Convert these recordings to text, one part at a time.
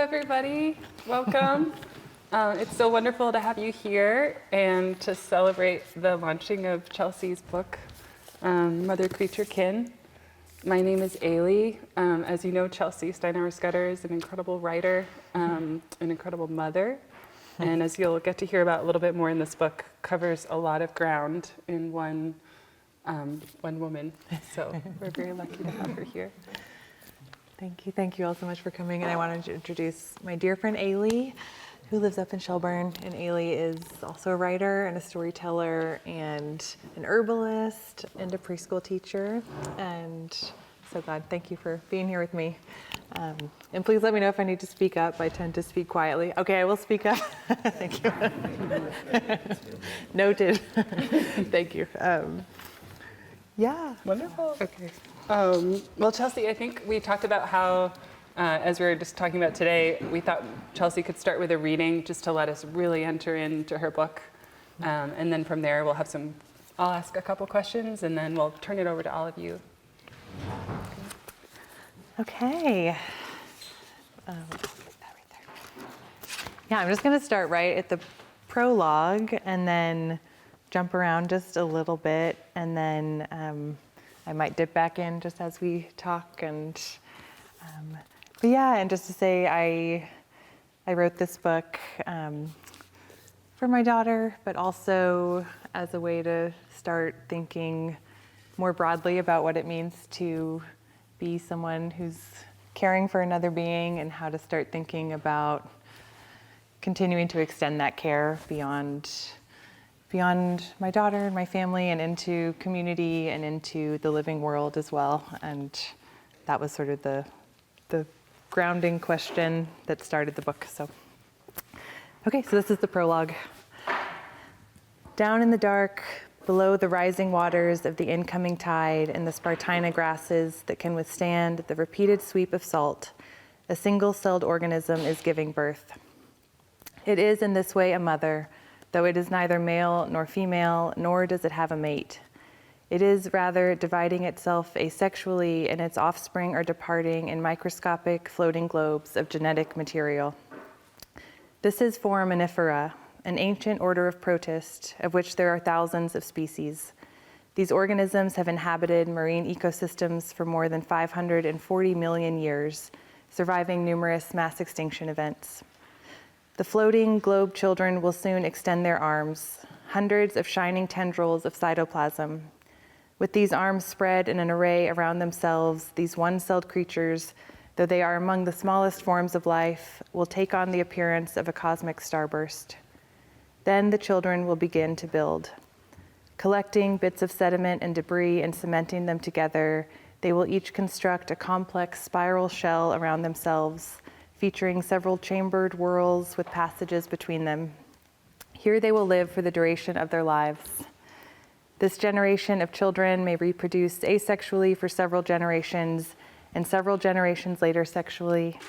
everybody. Welcome. It's so wonderful to have you here and to celebrate the launching of Chelsea's book, Mother Creature Kin. My name is Ailey. As you know, Chelsea Steinauer-Scudder is an incredible writer, an incredible mother, and as you'll get to hear about a little bit more in this book, covers a lot of ground in one woman. So we're very lucky to have her here. Thank you all so much for coming. And I wanted to introduce my dear friend Ailey, who lives up in Shelburne. And Ailey is also a writer and a storyteller and an herbalist and a preschool teacher. And so glad, thank you for being here with me. And please let me know if I need to speak up. I tend to speak quietly. Okay, I will speak up. Thank you. Noted. Thank you. Yeah. Wonderful. Okay. Well, Chelsea, I think we talked about how, as we were just talking about today, we thought Chelsea could start with a reading just to let us really enter into her book. And then from there, I'll ask a couple questions and then we'll turn it over to all of you. Okay. Yeah, I'm just going to start right at the prologue and then jump around just a little bit, and then I might dip back in just as we talk. And but yeah, and just to say, I wrote this book for my daughter, but also as a way to start thinking more broadly about what it means to be someone who's caring for another being, and how to start thinking about continuing to extend that care beyond my daughter and my family and into community and into the living world as well. And that was sort of the grounding question that started the book. So this is the prologue. Down in the dark, below the rising waters of the incoming tide and the Spartina grasses that can withstand the repeated sweep of salt, a single-celled organism is giving birth. It is in this way a mother, though it is neither male nor female, nor does it have a mate. It is rather dividing itself asexually, and its offspring are departing in microscopic floating globes of genetic material. This is Foraminifera, an ancient order of protist, of which there are thousands of species. These organisms have inhabited marine ecosystems for more than 540 million years, surviving numerous mass extinction events. The floating globe children will soon extend their arms, hundreds of shining tendrils of cytoplasm. With these arms spread in an array around themselves, these one-celled creatures, though they are among the smallest forms of life, will take on the appearance of a cosmic starburst. Then the children will begin to build. Collecting bits of sediment and debris and cementing them together, they will each construct a complex spiral shell around themselves, featuring several chambered whorls with passages between them. Here they will live for the duration of their lives. This generation of children may reproduce asexually for several generations, and several generations later sexually.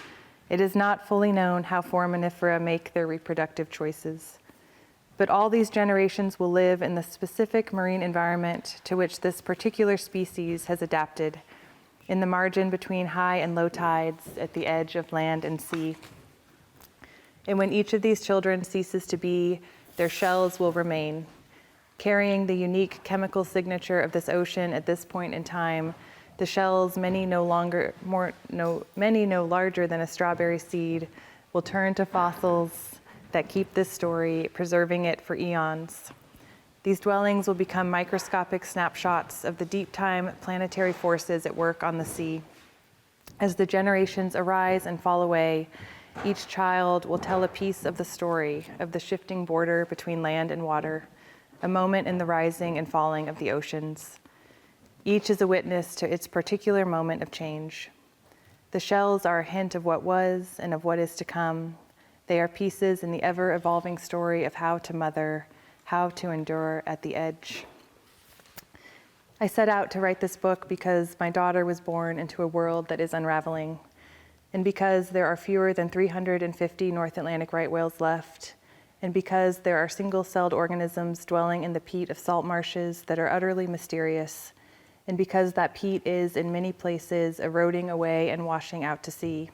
It is not fully known how foraminifera make their reproductive choices. But all these generations will live in the specific marine environment to which this particular species has adapted, in the margin between high and low tides, at the edge of land and sea. And when each of these children ceases to be, their shells will remain. Carrying the unique chemical signature of this ocean at this point in time, the shells, many no larger than a strawberry seed, will turn to fossils that keep this story, preserving it for eons. These dwellings will become microscopic snapshots of the deep-time planetary forces at work on the sea. As the generations arise and fall away, each child will tell a piece of the story of the shifting border between land and water, a moment in the rising and falling of the oceans. Each is a witness to its particular moment of change. The shells are a hint of what was and of what is to come. They are pieces in the ever-evolving story of how to mother, how to endure at the edge. I set out to write this book because my daughter was born into a world that is unraveling, and because there are fewer than 350 North Atlantic right whales left, and because there are single-celled organisms dwelling in the peat of salt marshes that are utterly mysterious, and because that peat is, in many places, eroding away and washing out to sea.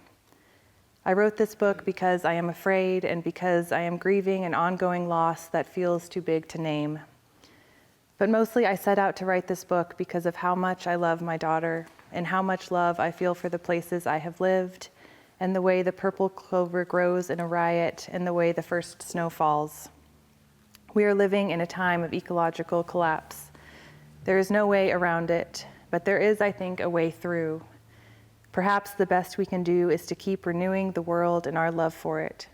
I wrote this book because I am afraid and because I am grieving an ongoing loss that feels too big to name. But mostly I set out to write this book because of how much I love my daughter and how much love I feel for the places I have lived and the way the purple clover grows in a riot and the way the first snow falls. We are living in a time of ecological collapse. There is no way around it, but there is, I think, a way through. Perhaps the best we can do is to keep renewing the world and our love for it.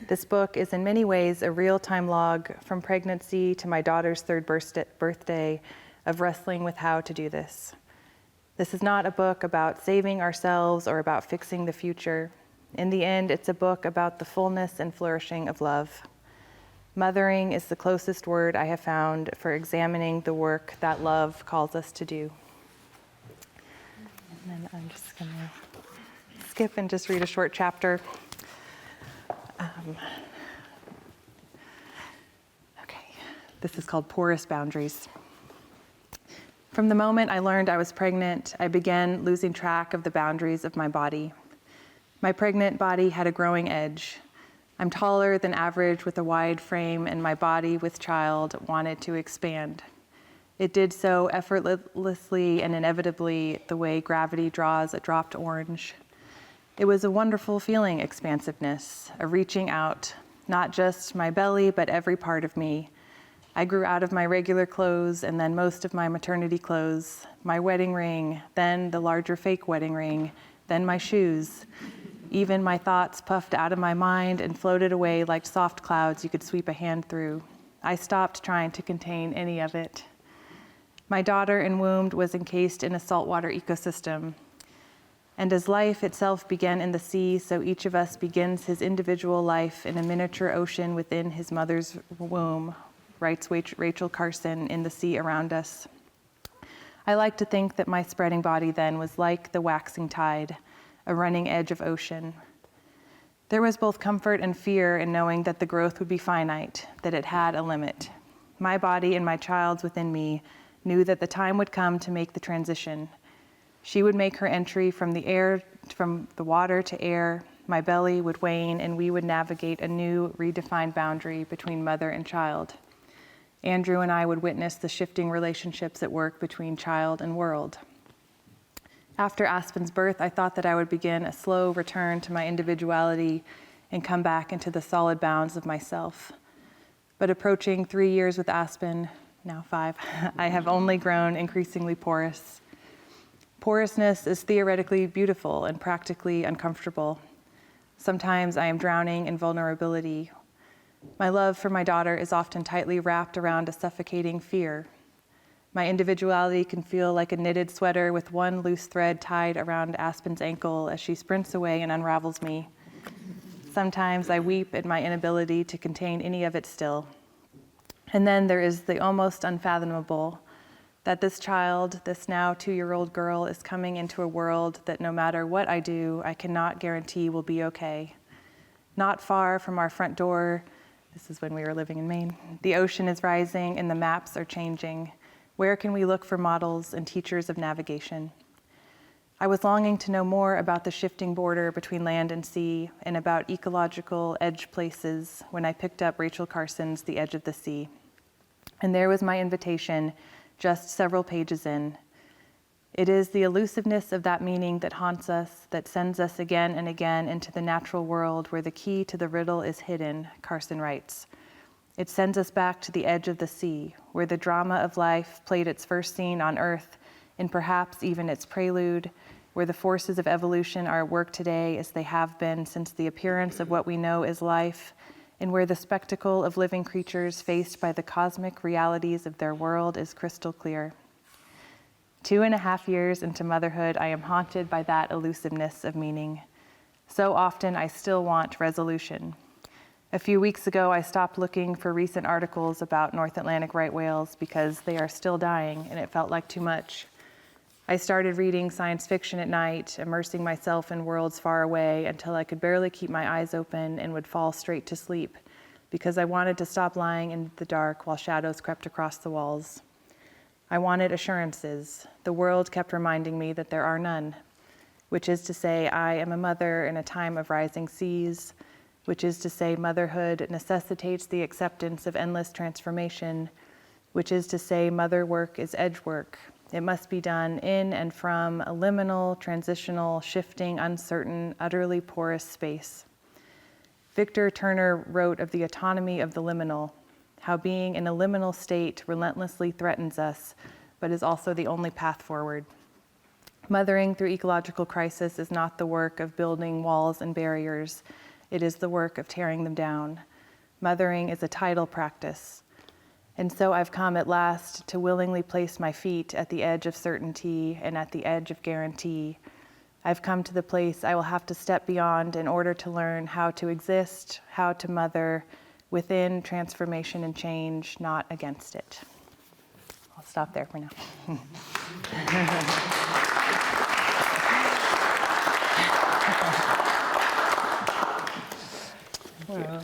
This book is in many ways a real-time log from pregnancy to my daughter's third birthday of wrestling with how to do this. This is not a book about saving ourselves or about fixing the future. In the end, it's a book about the fullness and flourishing of love. Mothering is the closest word I have found for examining the work that love calls us to do. And then I'm just going to skip and just read a short chapter. Okay, this is called Porous Boundaries. From the moment I learned I was pregnant, I began losing track of the boundaries of my body. My pregnant body had a growing edge. I'm taller than average with a wide frame, and my body with child wanted to expand. It did so effortlessly and inevitably the way gravity draws a dropped orange. It was a wonderful feeling, expansiveness, a reaching out, not just my belly, but every part of me. I grew out of my regular clothes and then most of my maternity clothes, my wedding ring, then the larger fake wedding ring, then my shoes. Even my thoughts puffed out of my mind and floated away like soft clouds you could sweep a hand through. I stopped trying to contain any of it. My daughter in womb was encased in a saltwater ecosystem. And as life itself began in the sea, so each of us begins his individual life in a miniature ocean within his mother's womb, writes Rachel Carson in The Sea Around Us. I like to think that my spreading body then was like the waxing tide, a running edge of ocean. There was both comfort and fear in knowing that the growth would be finite, that it had a limit. My body and my child's within me knew that the time would come to make the transition. She would make her entry from the water to air, my belly would wane, and we would navigate a new, redefined boundary between mother and child. Andrew and I would witness the shifting relationships at work between child and world. After Aspen's birth, I thought that I would begin a slow return to my individuality and come back into the solid bounds of myself. But approaching 3 years with Aspen, now 5, I have only grown increasingly porous. Porousness is theoretically beautiful and practically uncomfortable. Sometimes I am drowning in vulnerability. My love for my daughter is often tightly wrapped around a suffocating fear. My individuality can feel like a knitted sweater with one loose thread tied around Aspen's ankle as she sprints away and unravels me. Sometimes I weep at my inability to contain any of it still. And then there is the almost unfathomable, that this child, this now 2-year-old girl, is coming into a world that no matter what I do, I cannot guarantee will be okay. Not far from our front door, this is when we were living in Maine, the ocean is rising and the maps are changing. Where can we look for models and teachers of navigation? I was longing to know more about the shifting border between land and sea and about ecological edge places when I picked up Rachel Carson's The Edge of the Sea. And there was my invitation, just several pages in. It is the elusiveness of that meaning that haunts us, that sends us again and again into the natural world where the key to the riddle is hidden, Carson writes. It sends us back to the edge of the sea, where the drama of life played its first scene on Earth, and perhaps even its prelude, where the forces of evolution are at work today as they have been since the appearance of what we know as life, and where the spectacle of living creatures faced by the cosmic realities of their world is crystal clear. 2.5 years into motherhood, I am haunted by that elusiveness of meaning. So often I still want resolution. A few weeks ago, I stopped looking for recent articles about North Atlantic right whales because they are still dying and it felt like too much. I started reading science fiction at night, immersing myself in worlds far away until I could barely keep my eyes open and would fall straight to sleep because I wanted to stop lying in the dark while shadows crept across the walls. I wanted assurances. The world kept reminding me that there are none. which is to say, I am a mother in a time of rising seas, which is to say, motherhood necessitates the acceptance of endless transformation, which is to say, mother work is edge work. It must be done in and from a liminal, transitional, shifting, uncertain, utterly porous space. Victor Turner wrote of the autonomy of the liminal, how being in a liminal state relentlessly threatens us, but is also the only path forward. Mothering through ecological crisis is not the work of building walls and barriers. It is the work of tearing them down. Mothering is a tidal practice. And so I've come at last to willingly place my feet at the edge of certainty and at the edge of guarantee. I've come to the place I will have to step beyond in order to learn how to exist, how to mother within transformation and change, not against it. I'll stop there for now. Wow.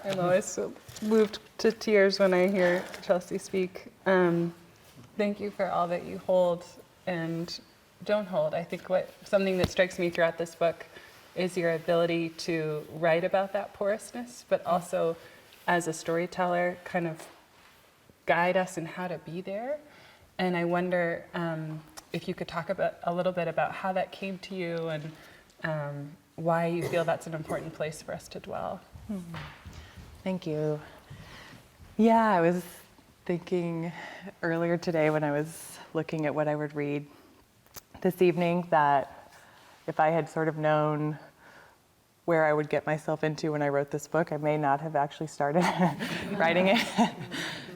I'm always so moved to tears when I hear Chelsea speak. Thank you for all that you hold and don't hold. I think something that strikes me throughout this book is your ability to write about that porousness, but also as a storyteller, kind of guide us in how to be there. And I wonder if you could talk a little bit about how that came to you and why you feel that's an important place for us to dwell. Thank you. Yeah, I was thinking earlier today when I was looking at what I would read this evening that if I had sort of known where I would get myself into when I wrote this book, I may not have actually started writing it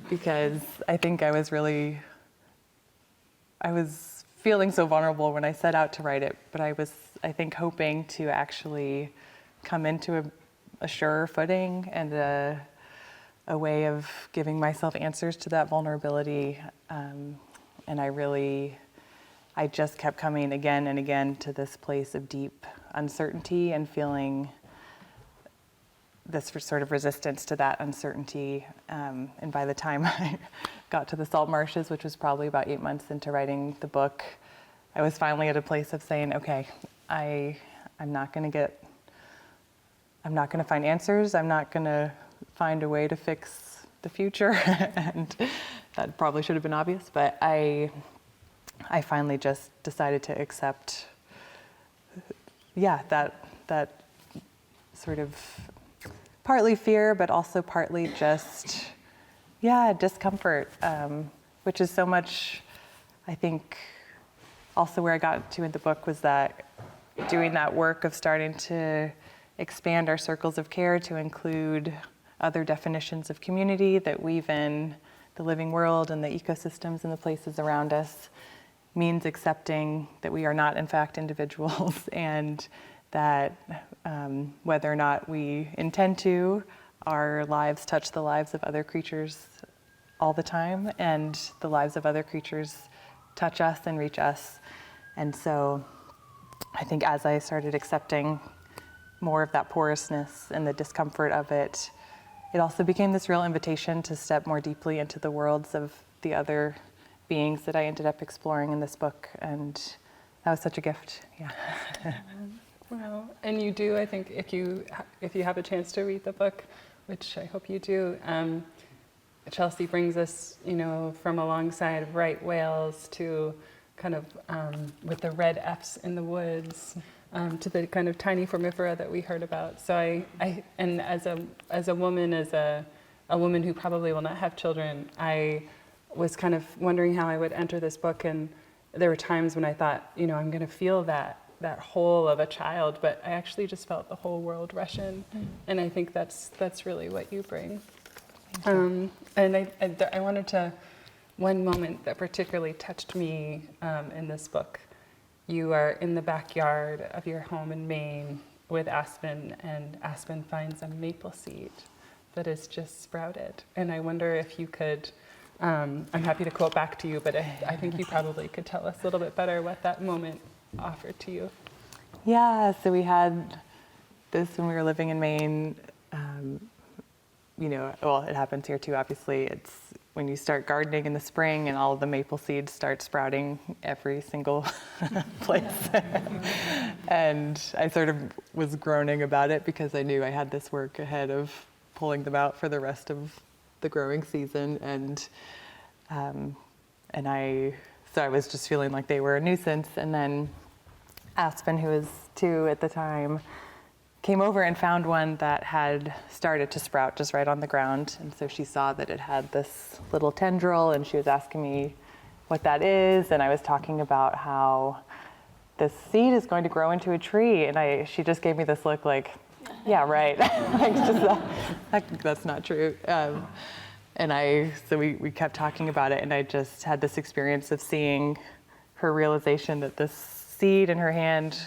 because I think I was feeling so vulnerable when I set out to write it, but I was, I think, hoping to actually come into a surer footing and a way of giving myself answers to that vulnerability. And I just kept coming again and again to this place of deep uncertainty and feeling this sort of resistance to that uncertainty. And by the time I got to the salt marshes, which was probably about 8 months into writing the book, I was finally at a place of saying, okay, I'm not going to find answers. I'm not going to find a way to fix the future. And that probably should have been obvious, but I finally just decided to accept, that sort of partly fear, but also partly just, discomfort, which is so much, I think, also where I got to in the book was that doing that work of starting to expand our circles of care to include other definitions of community that weave in the living world and the ecosystems and the places around us means accepting that we are not in fact individuals and that whether or not we intend to, our lives touch the lives of other creatures all the time, and the lives of other creatures touch us and reach us. And so I think as I started accepting more of that porousness and the discomfort of it, it also became this real invitation to step more deeply into the worlds of the other beings that I ended up exploring in this book, and that was such a gift. Yeah. Wow. And you do, I think, if you have a chance to read the book, which I hope you do, Chelsea brings us, from alongside right whales to kind of with the red Fs in the woods, to the kind of tiny formifera that we heard about. So and as a woman who probably will not have children, I was kind of wondering how I would enter this book, and there were times when I thought, I'm going to feel that whole of a child, but I actually just felt the whole world rush in, and I think that's really what you bring. And I wanted to, one moment that particularly touched me in this book. You are in the backyard of your home in Maine with Aspen, and Aspen finds a maple seed that is just sprouted. And I wonder if you could, I'm happy to quote back to you, but I think you probably could tell us a little bit better what that moment offered to you. Yeah, so we had this when we were living in Maine. It happens here too, obviously. It's when you start gardening in the spring and all of the maple seeds start sprouting every single place. And I sort of was groaning about it because I knew I had this work ahead of pulling them out for the rest of the growing season. So I was just feeling like they were a nuisance. And then Aspen, who was 2 at the time, came over and found one that had started to sprout just right on the ground. And so she saw that it had this little tendril, and she was asking me what that is. And I was talking about how this seed is going to grow into a tree. And she just gave me this look like, yeah, right. That's not true. So we kept talking about it, and I just had this experience of seeing her realization that this seed in her hand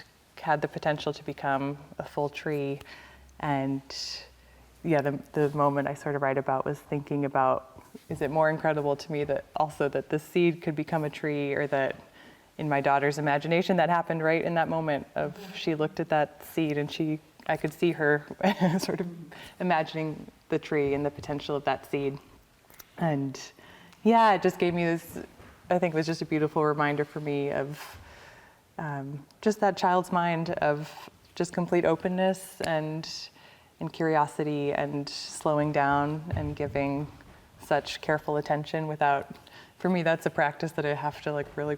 had the potential to become a full tree. And yeah, the moment I sort of write about was thinking about, is it more incredible to me that this seed could become a tree, or that in my daughter's imagination that happened right in that moment of she looked at that seed and I could see her sort of imagining the tree and the potential of that seed. And yeah, it just gave me this, I think it was just a beautiful reminder for me of just that child's mind of just complete openness and curiosity and slowing down and giving such careful attention without, for me, that's a practice that I have to really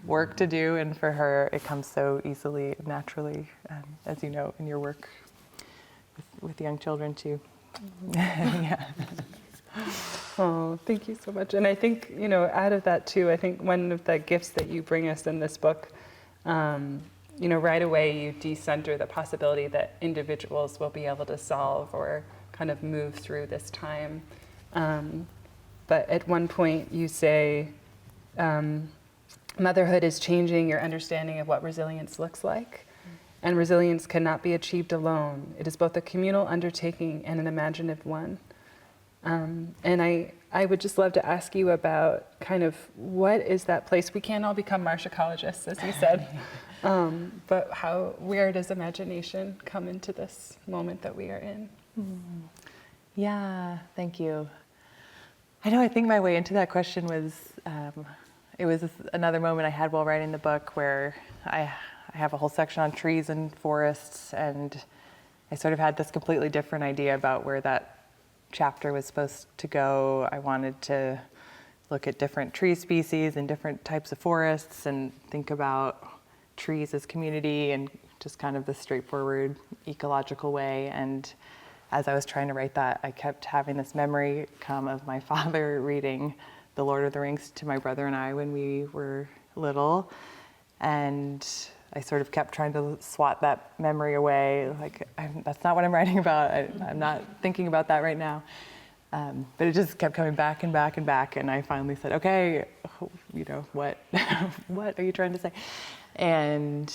work to do. And for her, it comes so easily, naturally, as you know, in your work with young children too. Yeah. Oh, thank you so much. And I think, out of that too, I think one of the gifts that you bring us in this book, right away you decenter the possibility that individuals will be able to solve or kind of move through this time. But at one point you say, motherhood is changing your understanding of what resilience looks like. And resilience cannot be achieved alone. It is both a communal undertaking and an imaginative one. And I would just love to ask you about kind of what is that place? We can't all become marsh ecologists, as you said, but where does imagination come into this moment that we are in? Yeah, thank you. I think my way into that question was, it was another moment I had while writing the book where I have a whole section on trees and forests, and I sort of had this completely different idea about where that chapter was supposed to go. I wanted to look at different tree species and different types of forests and think about trees as community and just kind of the straightforward ecological way. And as I was trying to write that, I kept having this memory come of my father reading The Lord of the Rings to my brother and I when we were little. And I sort of kept trying to swat that memory away. That's not what I'm writing about. I'm not thinking about that right now. But it just kept coming back and back and back. And I finally said, okay, what are you trying to say? And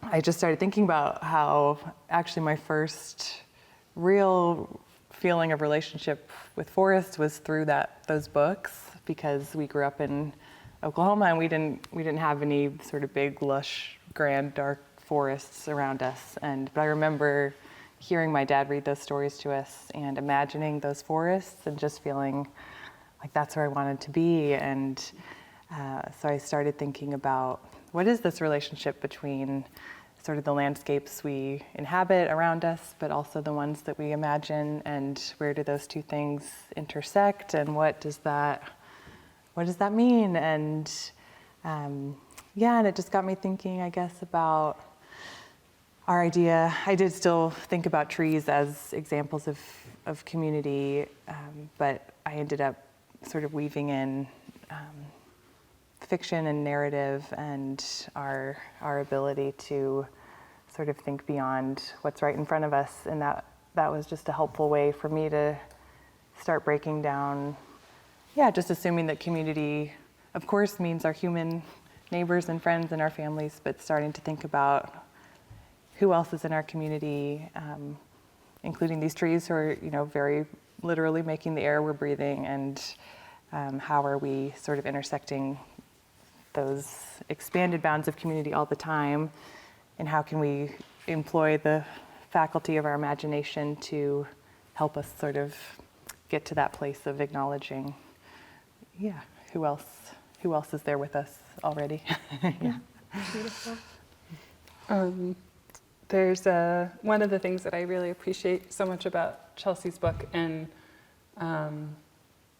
I just started thinking about how actually my first real feeling of relationship with forests was through those books, because we grew up in Oklahoma, and we didn't have any sort of big, lush, grand, dark forests around us. But I remember hearing my dad read those stories to us and imagining those forests and just feeling like that's where I wanted to be. And so I started thinking about, what is this relationship between sort of the landscapes we inhabit around us, but also the ones that we imagine, and where do those two things intersect, and what does that mean? And and it just got me thinking, I guess, about our idea. I did still think about trees as examples of community, but I ended up sort of weaving in fiction and narrative and our ability to sort of think beyond what's right in front of us. And that was just a helpful way for me to start breaking down, just assuming that community, of course, means our human neighbors and friends and our families, but starting to think about who else is in our community, including these trees who are, very literally making the air we're breathing, and how are we sort of intersecting those expanded bounds of community all the time, and how can we employ the faculty of our imagination to help us sort of get to that place of acknowledging, who else is there with us already. Yeah. Beautiful. There's one of the things that I really appreciate so much about Chelsea's book and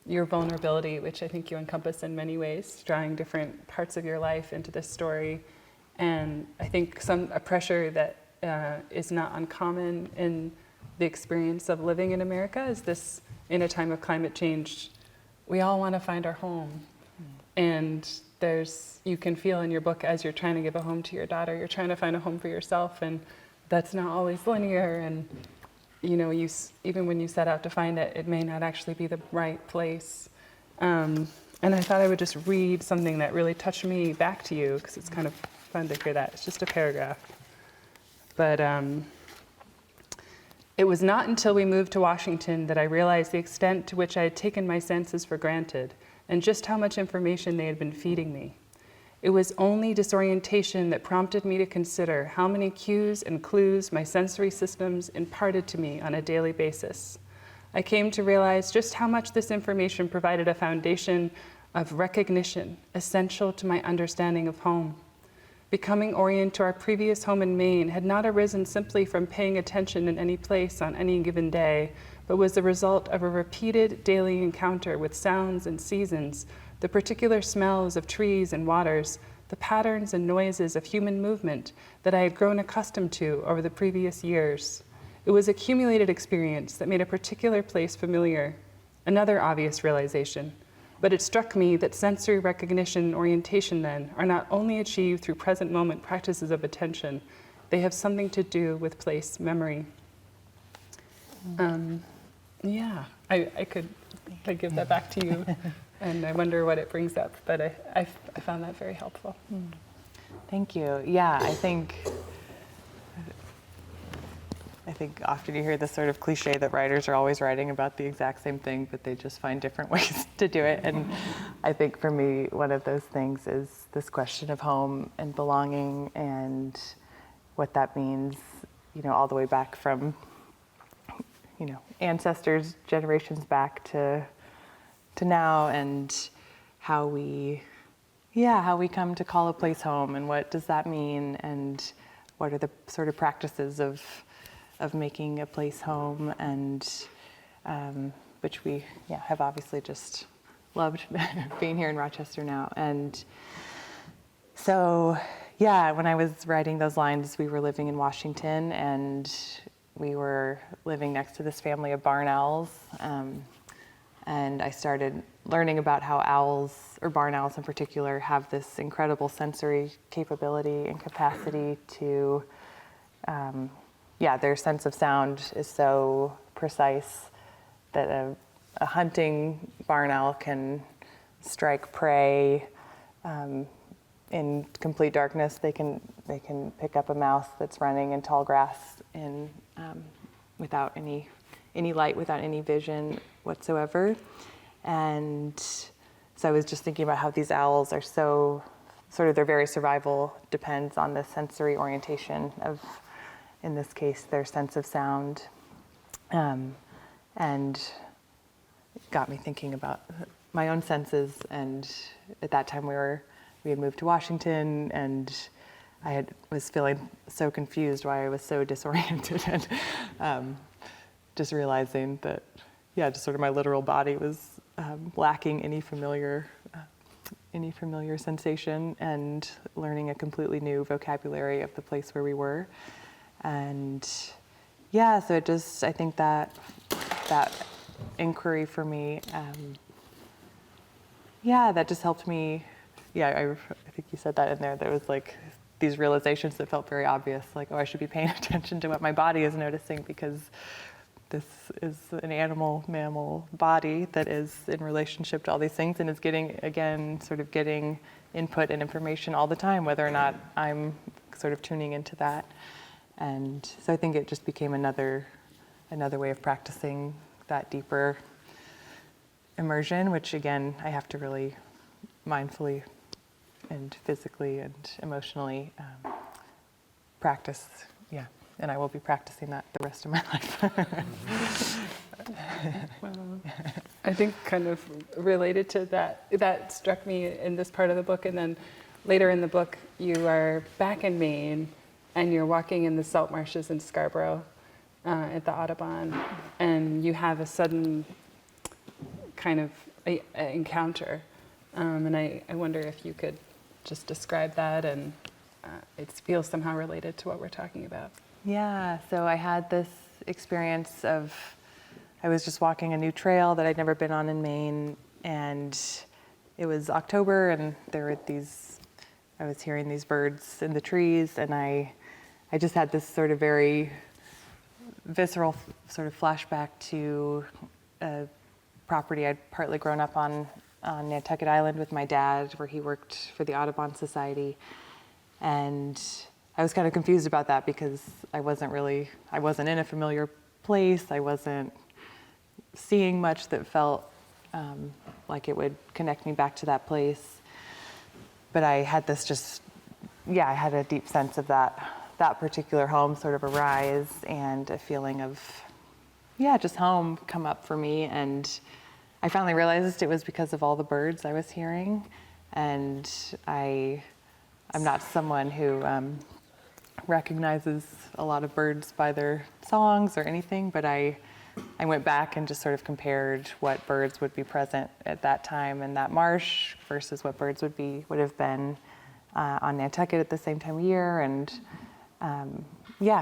your vulnerability, which I think you encompass in many ways, drawing different parts of your life into this story. And I think a pressure that is not uncommon in the experience of living in America is this, in a time of climate change, we all want to find our home. And you can feel in your book as you're trying to give a home to your daughter, you're trying to find a home for yourself, and that's not always linear. And even when you set out to find it, it may not actually be the right place. And I thought I would just read something that really touched me back to you, because it's kind of fun to hear that. It's just a paragraph. But it was not until we moved to Washington that I realized the extent to which I had taken my senses for granted, and just how much information they had been feeding me. It was only disorientation that prompted me to consider how many cues and clues my sensory systems imparted to me on a daily basis. I came to realize just how much this information provided a foundation of recognition essential to my understanding of home. Becoming oriented to our previous home in Maine had not arisen simply from paying attention in any place on any given day, but was the result of a repeated daily encounter with sounds and seasons, the particular smells of trees and waters, the patterns and noises of human movement that I had grown accustomed to over the previous years. It was accumulated experience that made a particular place familiar, another obvious realization. But it struck me that sensory recognition and orientation then are not only achieved through present moment practices of attention, they have something to do with place memory. I could give that back to you, and I wonder what it brings up, but I found that very helpful. Thank you. Yeah, I think often you hear this sort of cliche that writers are always writing about the exact same thing, but they just find different ways to do it. And I think for me, one of those things is this question of home and belonging and what that means, all the way back from, ancestors, generations back to now, and how we come to call a place home, and what does that mean, and what are the sort of practices of making a place home, and which we have obviously just loved being here in Rochester now. And so when I was writing those lines, we were living in Washington, and we were living next to this family of barn owls, and I started learning about how owls, or barn owls in particular, have this incredible sensory capability and capacity to their sense of sound is so precise that a hunting barn owl can strike prey in complete darkness. They can pick up a mouse that's running in tall grass without any light, without any vision whatsoever. And so I was just thinking about how these owls are so sort of, their very survival depends on the sensory orientation of, in this case, their sense of sound, and got me thinking about my own senses. And at that time we had moved to Washington, and I was feeling so confused why I was so disoriented, and just realizing that, just sort of my literal body was lacking any familiar sensation, and learning a completely new vocabulary of the place where we were. And so it just, I think that inquiry for me, that just helped me. I think you said that in there. There was like these realizations that felt very obvious, like, I should be paying attention to what my body is noticing, because this is an mammal body that is in relationship to all these things, and is getting input and information all the time, whether or not I'm sort of tuning into that. And so I think it just became another way of practicing that deeper immersion, which again, I have to really mindfully and physically and emotionally practice. And I will be practicing that the rest of my life. I think kind of related to that struck me in this part of the book, and then later in the book, you are back in Maine, and you're walking in the salt marshes in Scarborough at the Audubon, and you have a sudden kind of encounter. And I wonder if you could just describe that, and it feels somehow related to what we're talking about. Yeah, so I had this experience of, I was just walking a new trail that I'd never been on in Maine, and it was October, and there were I was hearing these birds in the trees, and I just had this sort of very visceral sort of flashback to a property I'd partly grown up on Nantucket Island with my dad, where he worked for the Audubon Society. And I was kind of confused about that because I wasn't in a familiar place. I wasn't seeing much that felt like it would connect me back to that place. But I had I had a deep sense of that particular home sort of arise, and a feeling of, just home come up for me. And I finally realized it was because of all the birds I was hearing. And I'm not someone who recognizes a lot of birds by their songs or anything, but I went back and just sort of compared what birds would be present at that time in that marsh versus what birds would have been on Nantucket at the same time of year, and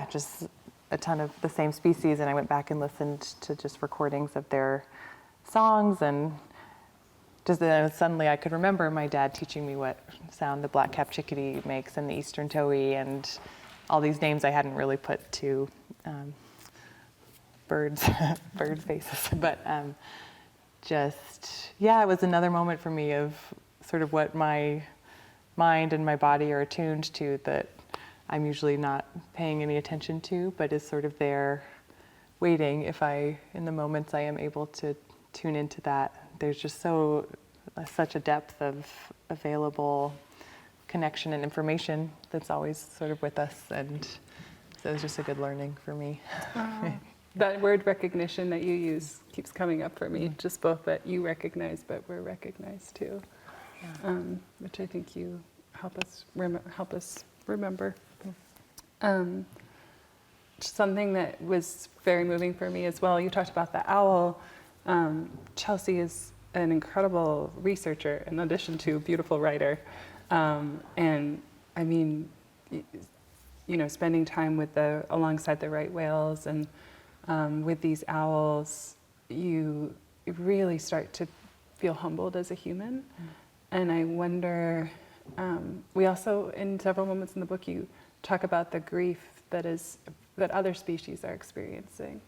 just a ton of the same species. And I went back and listened to just recordings of their songs, and just suddenly I could remember my dad teaching me what sound the black-capped chickadee makes and the eastern towhee, and all these names I hadn't really put to birds' faces. But it was another moment for me of sort of what my mind and my body are attuned to that I'm usually not paying any attention to, but is sort of there waiting in the moments I am able to tune into that. There's just such a depth of available connection and information that's always sort of with us, and so it was just a good learning for me. That word recognition that you use keeps coming up for me, just both that you recognize, but we're recognized too, which I think you help us remember. Something that was very moving for me as well, you talked about the owl. Chelsea is an incredible researcher in addition to a beautiful writer. And I mean, spending time alongside the right whales and with these owls, you really start to feel humbled as a human. And I wonder, we also, in several moments in the book, you talk about the grief that other species are experiencing.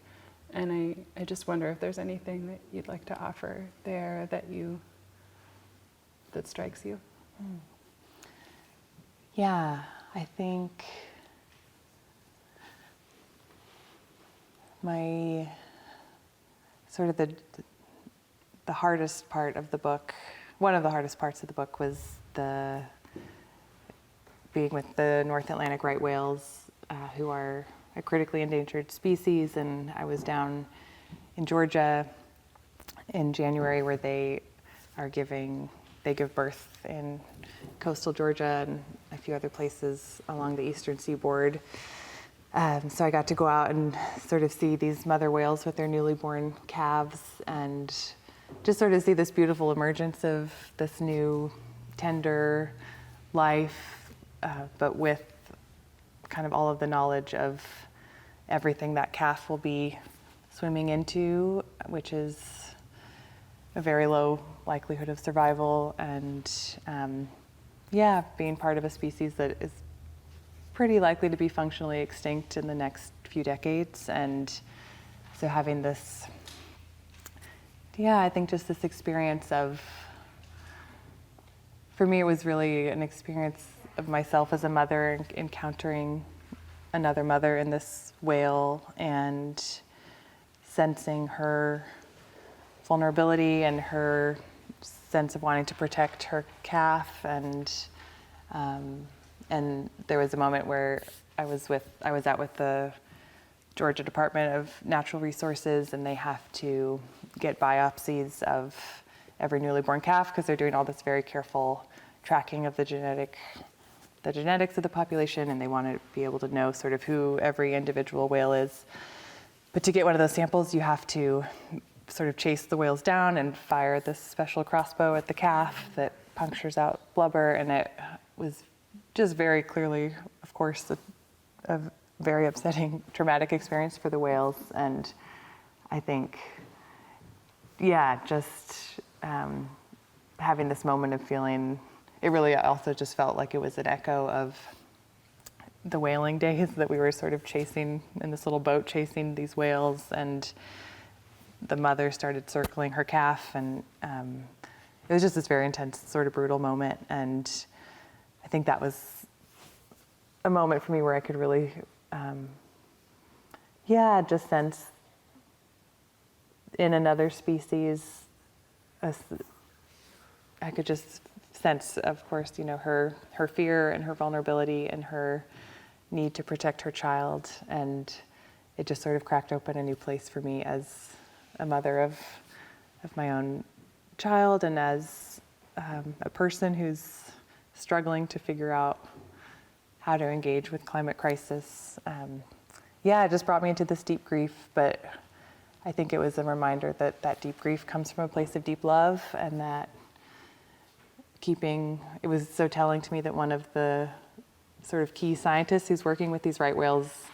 And I just wonder if there's anything that you'd like to offer there that strikes you. Yeah, I think my sort of the hardest part of the book, one of the hardest parts of the book, was being with the North Atlantic right whales, who are a critically endangered species. And I was down in Georgia in January, where they give birth in coastal Georgia and a few other places along the eastern seaboard. So I got to go out and sort of see these mother whales with their newly born calves, and just sort of see this beautiful emergence of this new tender life, but with kind of all of the knowledge of everything that calf will be swimming into, which is a very low likelihood of survival, and being part of a species that is pretty likely to be functionally extinct in the next few decades. And so having this, I think just this experience of, for me, it was really an experience of myself as a mother encountering another mother in this whale and sensing her vulnerability and her sense of wanting to protect her calf. And there was a moment where I was out with the Georgia Department of Natural Resources, and they have to get biopsies of every newly born calf because they're doing all this very careful tracking of the genetic the genetics of the population, and they want to be able to know sort of who every individual whale is. But to get one of those samples, you have to sort of chase the whales down and fire this special crossbow at the calf that punctures out blubber. And it was just very clearly, of course, a very upsetting, traumatic experience for the whales. And I think, yeah, just having this moment of feeling, it really also just felt like it was an echo of the whaling days that we were sort of chasing in this little boat, chasing these whales, and the mother started circling her calf, and it was just this very intense, sort of brutal moment. And I think that was a moment for me where I could really, just sense in another species, I could just sense, of course, her fear and her vulnerability and her need to protect her child. And it just sort of cracked open a new place for me as a mother of my own child, and as a person who's struggling to figure out how to engage with climate crisis. It just brought me into this deep grief, but I think it was a reminder that that deep grief comes from a place of deep love, and that it was so telling to me that one of the sort of key scientists who's working with these right whales,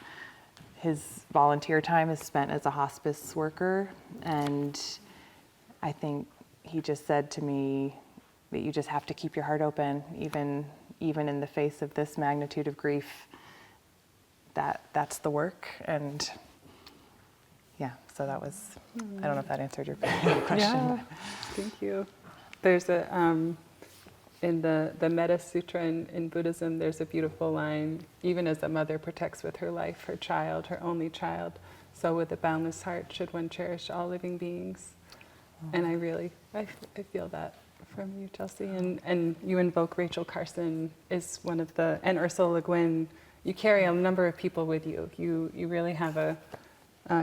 his volunteer time is spent as a hospice worker. And I think he just said to me that you just have to keep your heart open, even in the face of this magnitude of grief. That's the work. And yeah, so that was, I don't know if that answered your question. Yeah, thank you. There's in the Metta Sutra in Buddhism, there's a beautiful line: even as a mother protects with her life her child, her only child, so with a boundless heart should one cherish all living beings. And I feel that from you, Chelsea. And you invoke Rachel Carson is one of and Ursula Le Guin. You carry a number of people with you. You really have a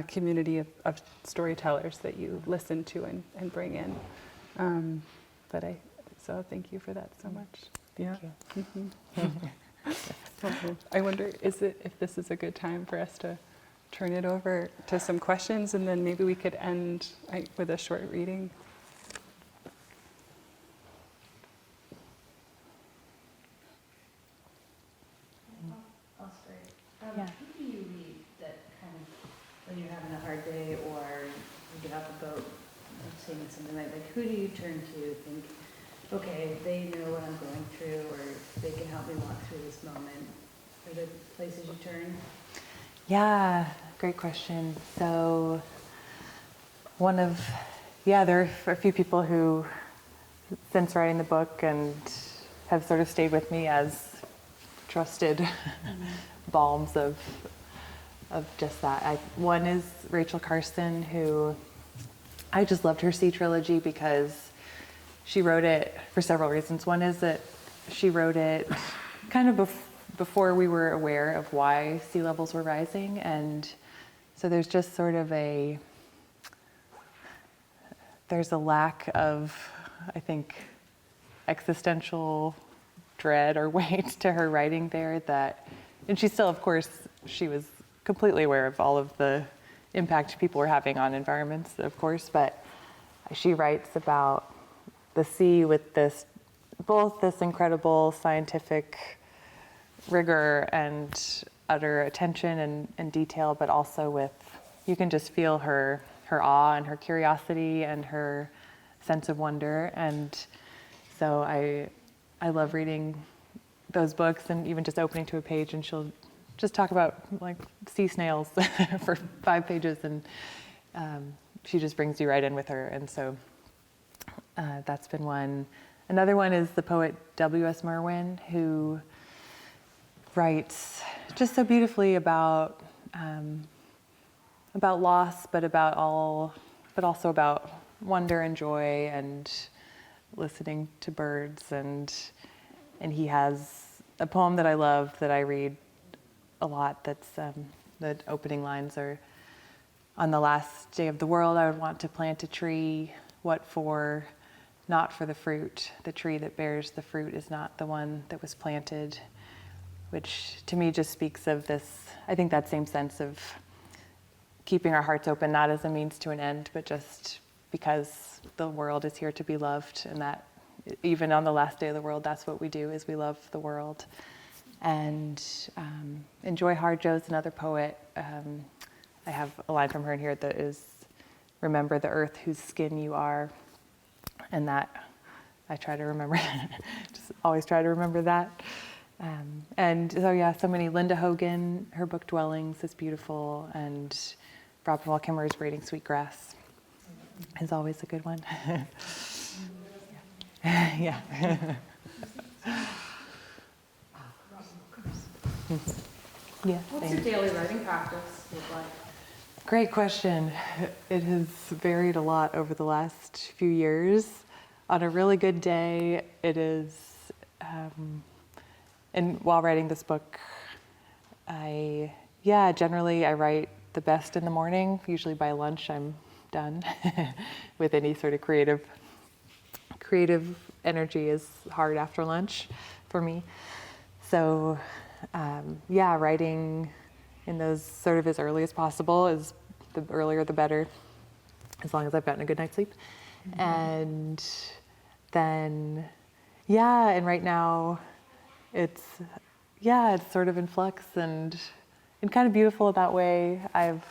community of storytellers that you listen to and bring in. So thank you for that so much. Thank you. Mm-hmm. I wonder, if this is a good time for us to turn it over to some questions, and then maybe we could end with a short reading. I'll start. Who do you read that kind of, when you're having a hard day or you get off a boat seeing something like who do you turn to think, okay, they know what I'm going through, or they can help me walk through this moment? Are there places you turn? Yeah, great question. So there are a few people who, since writing the book, and have sort of stayed with me as trusted balms of just that. One is Rachel Carson, who I just loved her Sea Trilogy because she wrote it for several reasons. One is that she wrote it kind of before we were aware of why sea levels were rising. And so there's just sort of there's a lack of, I think, existential dread or weight to her writing there and she still, of course, she was completely aware of all of the impact people were having on environments, of course, but she writes about the sea with both this incredible scientific rigor and utter attention and detail, but also you can just feel her awe and her curiosity and her sense of wonder. And so I love reading those books, and even just opening to a page and she'll just talk about like sea snails for 5 pages, and she just brings you right in with her. And so that's been one. Another one is the poet W.S. Merwin, who writes just so beautifully about loss, but also about wonder and joy and listening to birds. And he has a poem that I love that I read a lot. That's the opening lines are, "On the last day of the world, I would want to plant a tree. What for? Not for the fruit. The tree that bears the fruit is not the one that was planted. which to me just speaks of this, I think that same sense of keeping our hearts open, not as a means to an end, but just because the world is here to be loved, and that even on the last day of the world, that's what we do, is we love the world. And Joy Harjo's another poet. I have a line from her in here that is, "Remember the earth whose skin you are," and that I try to remember, just always try to remember that. And so yeah, so many. Linda Hogan, her book Dwellings is beautiful, and Robin Wall Kimmerer's Braiding Sweetgrass is always a good one. Yeah. Yeah. What's your daily writing practice look like? Great question. It has varied a lot over the last few years. On a really good day, it is, and while writing this book, generally I write the best in the morning. Usually by lunch I'm done with any sort of creative energy is hard after lunch for me. So writing in those sort of as early as possible, is the earlier the better, as long as I've gotten a good night's sleep. Mm-hmm. And then, and right now it's sort of in flux and kind of beautiful in that way. I've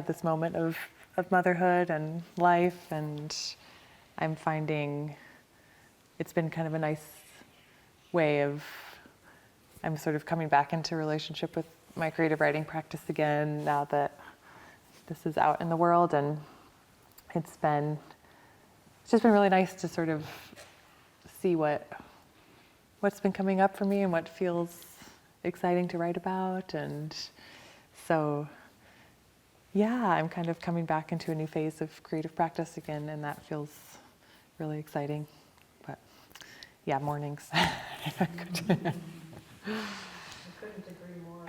this moment of motherhood and life, and I'm finding it's been kind of a nice way of, I'm sort of coming back into relationship with my creative writing practice again now that this is out in the world, and it's just been really nice to sort of see what's been coming up for me and what feels exciting to write about. And so I'm kind of coming back into a new phase of creative practice again, and that feels really exciting. But mornings. I couldn't agree more.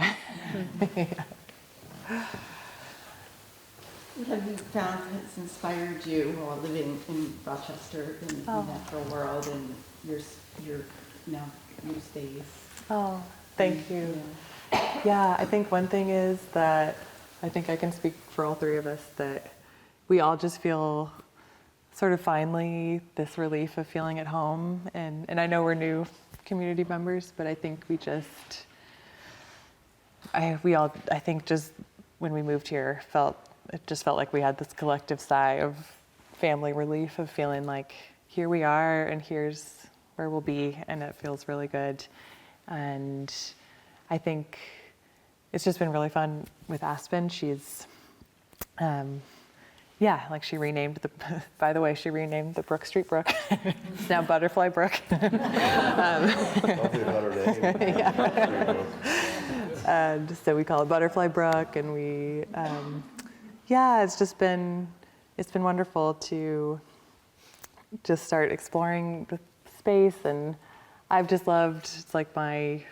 What have you found has inspired you while living in Rochester in the natural world and your stays? Oh, thank you. Yeah, I think one thing is that I think I can speak for all three of us that we all just feel sort of finally this relief of feeling at home. And I know we're new community members, but I think I think just when we moved here, it just felt like we had this collective sigh of family relief, of feeling like here we are and here's where we'll be, and it feels really good. And I think it's just been really fun with Aspen. She's, she renamed she renamed the Brook Street Brook. It's now Butterfly Brook. And so we call it Butterfly Brook, and we, it's been wonderful to just start exploring the space, and I've just loved, it's like my,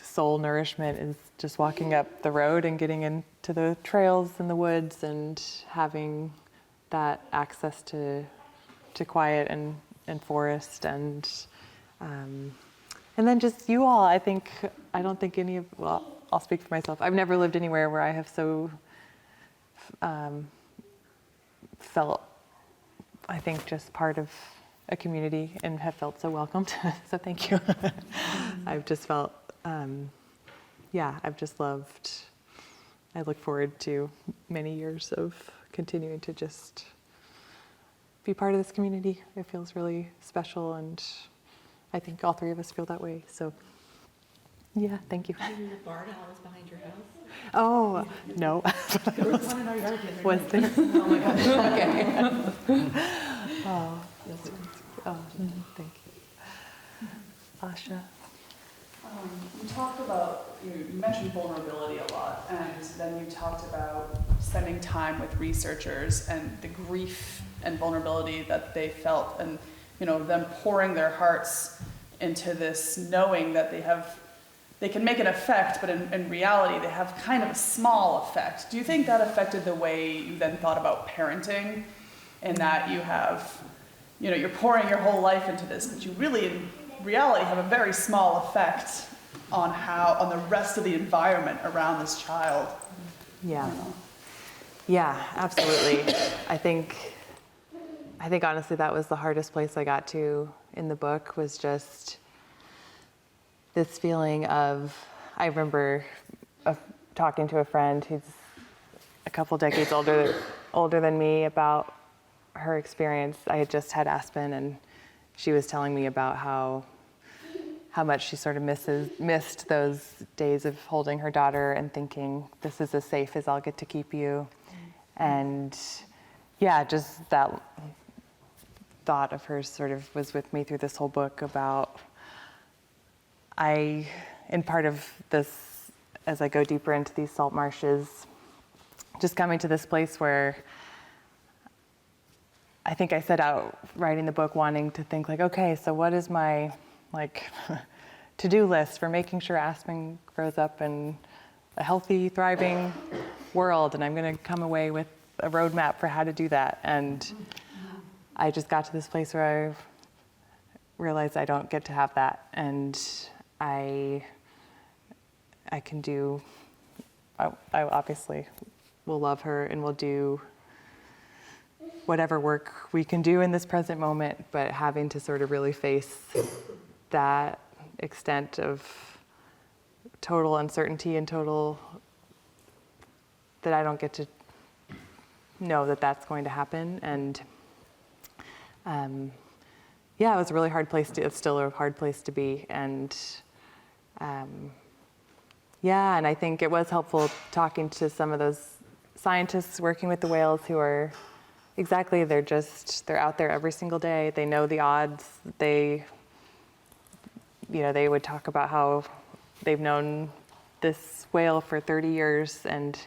soul nourishment is just walking up the road and getting into the trails in the woods and having that access to quiet and forest, and then just you all. I'll speak for myself. I've never lived anywhere where I have so felt, I think, just part of a community and have felt so welcomed. So thank you. I've just felt, I've just loved, I look forward to many years of continuing to just be part of this community. It feels really special, and I think all three of us feel that way. So thank you. Maybe the barn house behind your house? Oh, no. There was one in our yard the other Was night. there? Oh my gosh. Okay. Thank you. Asha. You talk about, you mentioned vulnerability a lot, and then you talked about spending time with researchers and the grief and vulnerability that they felt, and them pouring their hearts into this, knowing that they can make an effect, but in reality they have kind of a small effect. Do you think that affected the way you then thought about parenting, in that you have you're pouring your whole life into this, but you really, in reality, have a very small effect on the rest of the environment around this child. Yeah. Yeah, absolutely. I think honestly that was the hardest place I got to in the book, was just this feeling of, I remember talking to a friend who's a couple decades older than me about her experience. I had just had Aspen, and she was telling me about how much she sort of missed those days of holding her daughter and thinking, this is as safe as I'll get to keep you. And yeah, just that thought of hers sort of was with me through this whole book about, in part of this, as I go deeper into these salt marshes, just coming to this place where I think I set out writing the book wanting to think like, okay, so what is my to-do list for making sure Aspen grows up in a healthy, thriving world, and I'm going to come away with a roadmap for how to do that. And I just got to this place where I realized I don't get to have that, and I obviously will love her and will do whatever work we can do in this present moment, but having to sort of really face that extent of total uncertainty and total, that I don't get to know that that's going to happen. And yeah, it was a really hard place it's still a hard place to be. And yeah, and I think it was helpful talking to some of those scientists working with the whales who are exactly, they're out there every single day. They know the odds. They would talk about how they've known this whale for 30 years, and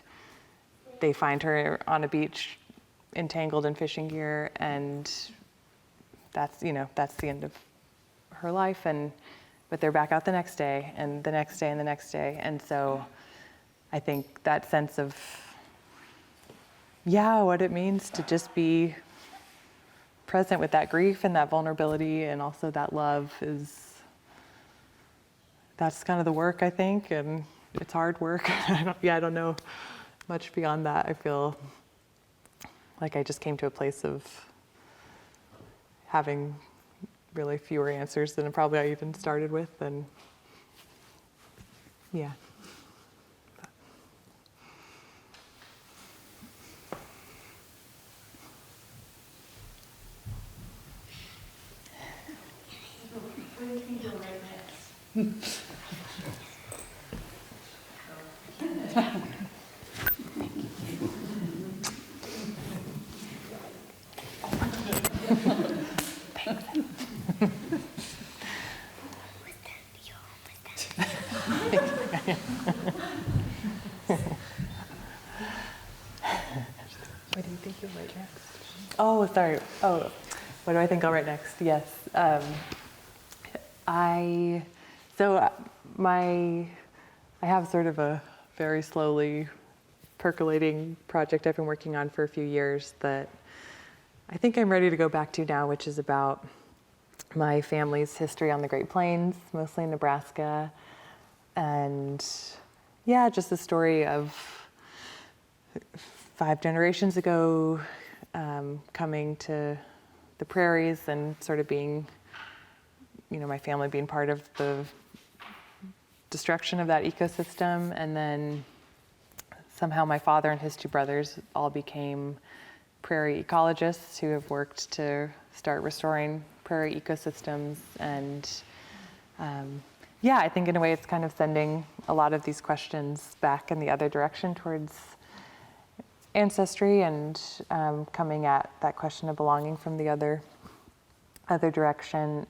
they find her on a beach entangled in fishing gear, and that's the end of her life. But they're back out the next day, and the next day, and the next day. And so I think that sense of, what it means to just be present with that grief and that vulnerability and also that love that's kind of the work, I think, and it's hard work. I don't know much beyond that. I feel like I just came to a place of having really fewer answers than probably I even started with, and yeah. Where do you think you'll write next? What do you think you'll write next? Oh, sorry. Oh, what do I think I'll write next? Yes. I have sort of a very slowly percolating project I've been working on for a few years that I think I'm ready to go back to now, which is about my family's history on the Great Plains, mostly in Nebraska. And yeah, just the story of 5 generations ago, coming to the prairies and sort of being, my family being part of the destruction of that ecosystem. And then somehow my father and his 2 brothers all became prairie ecologists who have worked to start restoring prairie ecosystems. And I think in a way it's kind of sending a lot of these questions back in the other direction towards ancestry, and coming at that question of belonging from the other direction.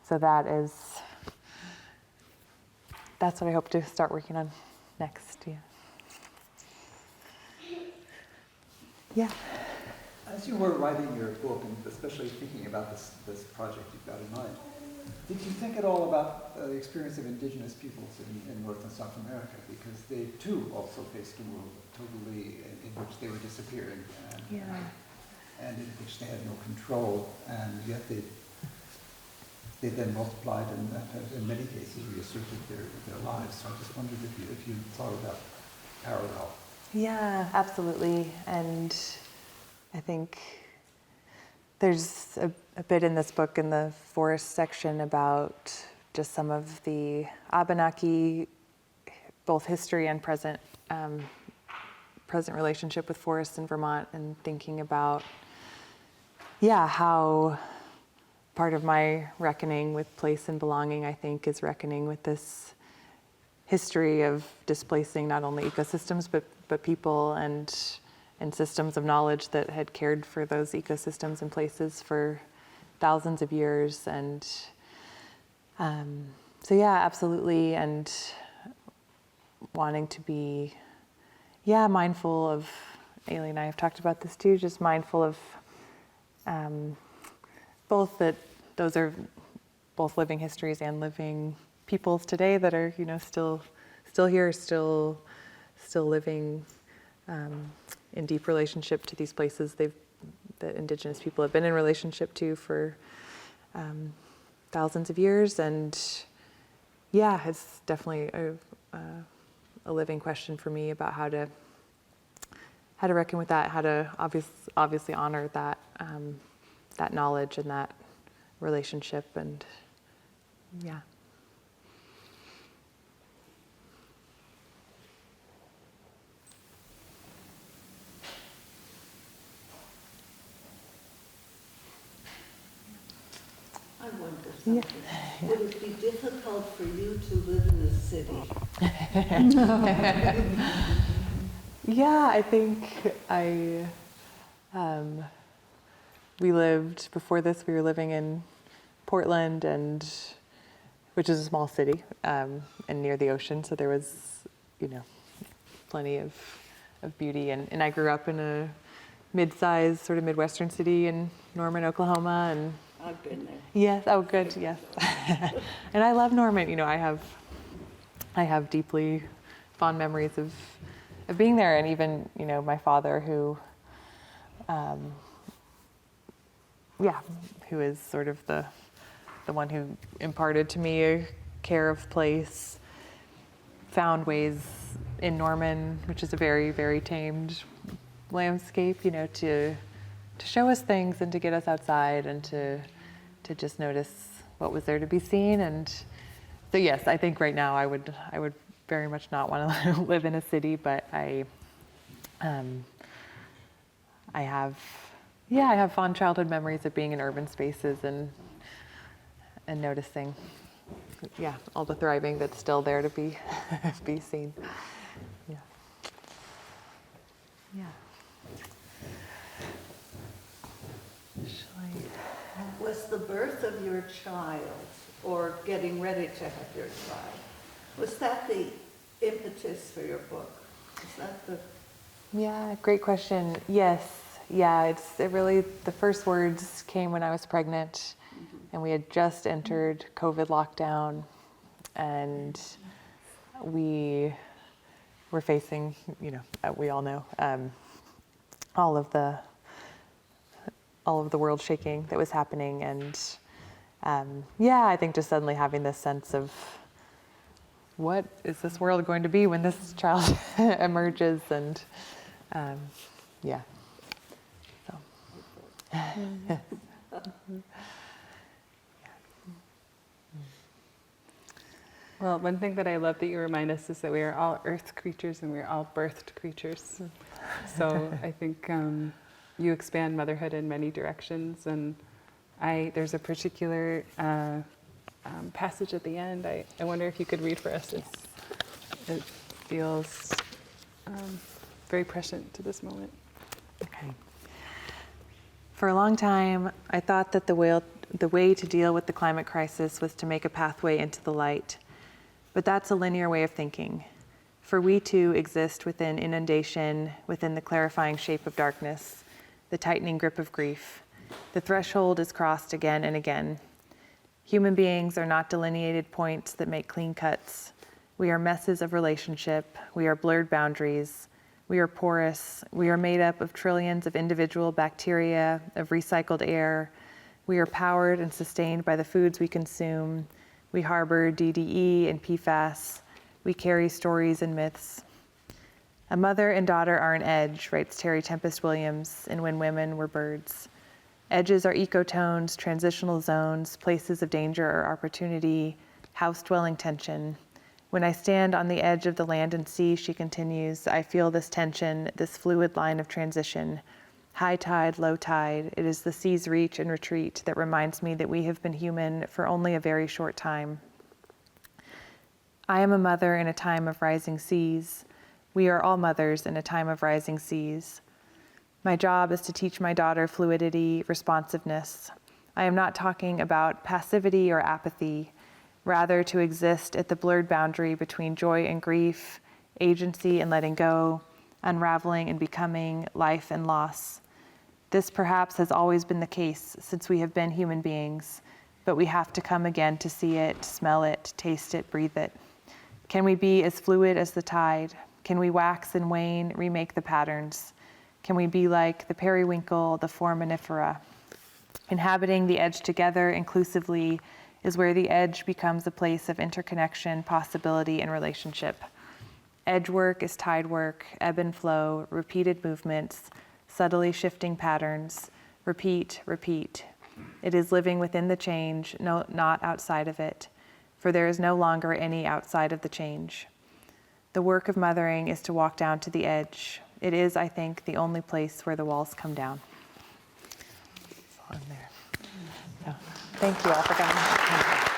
So that's what I hope to start working on next. Yeah. As you were writing your book, and especially thinking about this project you've got in mind, did you think at all about the experience of indigenous peoples in North and South America? Because they too also faced a world totally in which they were disappearing. and in which they had no control, and yet they then multiplied and in many cases reasserted their lives. So I just wondered if you thought about parallel. Yeah, absolutely. And I think there's a bit in this book in the forest section about just some of the Abenaki, both history and present relationship with forests in Vermont, and thinking about, how part of my reckoning with place and belonging, I think, is reckoning with this history of displacing not only ecosystems, but people and systems of knowledge that had cared for those ecosystems and places for thousands of years. And so absolutely. And wanting to be, mindful of, Ailey and I have talked about this too, just mindful of both that those are both living histories and living peoples today that are, still here, still living in deep relationship to these places that Indigenous people have been in relationship to for thousands of years. And it's definitely a living question for me about how to reckon with that, how to obviously honor that that knowledge and that relationship. And I wonder something. Would it be difficult for you to live in a city? I think we lived, before this, we were living in Portland, which is a small city, and near the ocean, so there was, plenty of beauty. And I grew up in a mid-sized, sort of Midwestern city in Norman, Oklahoma, and I've been there. yes, oh good, yes. And I love Norman. I have deeply fond memories of being there, and even, my father who is sort of the one who imparted to me a care of place, found ways in Norman, which is a very, very tamed landscape, to show us things and to get us outside and to just notice what was there to be seen. And so yes, I think right now I would very much not want to live in a city, but I have fond childhood memories of being in urban spaces and noticing all the thriving that's still there to be be seen. Was the birth of your child, or getting ready to have your child, was that the impetus for your book? Is that the... Yeah, great question. Yes. Yeah, it really, the first words came when I was pregnant, and we had just entered COVID lockdown, and we were facing, we all know, all of the world shaking that was happening. And I think just suddenly having this sense of, what is this world going to be when this child emerges? And so. Well, one thing that I love that you remind us is that we are all earth creatures and we are all birthed creatures. So I think you expand motherhood in many directions, and there's a particular passage at the end. I wonder if you could read for us. It feels very prescient to this moment. Okay. For a long time, I thought that the way to deal with the climate crisis was to make a pathway into the light. But that's a linear way of thinking. For we too exist within inundation, within the clarifying shape of darkness, the tightening grip of grief. The threshold is crossed again and again. Human beings are not delineated points that make clean cuts. We are messes of relationship. We are blurred boundaries. We are porous. We are made up of trillions of individual bacteria, of recycled air. We are powered and sustained by the foods we consume. We harbor DDE and PFAS. We carry stories and myths. A mother and daughter are an edge, writes Terry Tempest Williams in When Women Were Birds. Edges are ecotones, transitional zones, places of danger or opportunity, house-dwelling tension. When I stand on the edge of the land and sea, she continues, I feel this tension, this fluid line of transition. High tide, low tide, it is the sea's reach and retreat that reminds me that we have been human for only a very short time. I am a mother in a time of rising seas. We are all mothers in a time of rising seas. My job is to teach my daughter fluidity, responsiveness. I am not talking about passivity or apathy, rather to exist at the blurred boundary between joy and grief, agency and letting go, unraveling and becoming, life and loss. This perhaps has always been the case since we have been human beings, but we have to come again to see it, smell it, taste it, breathe it. Can we be as fluid as the tide? Can we wax and wane, remake the patterns? Can we be like the periwinkle, the foraminifera? Inhabiting the edge together inclusively is where the edge becomes a place of interconnection, possibility, and relationship. Edge work is tide work, ebb and flow, repeated movements, subtly shifting patterns, repeat, repeat. It is living within the change, no, not outside of it, for there is no longer any outside of the change. The work of mothering is to walk down to the edge. It is, I think, the only place where the walls come down. It's on there. So, thank you all for coming.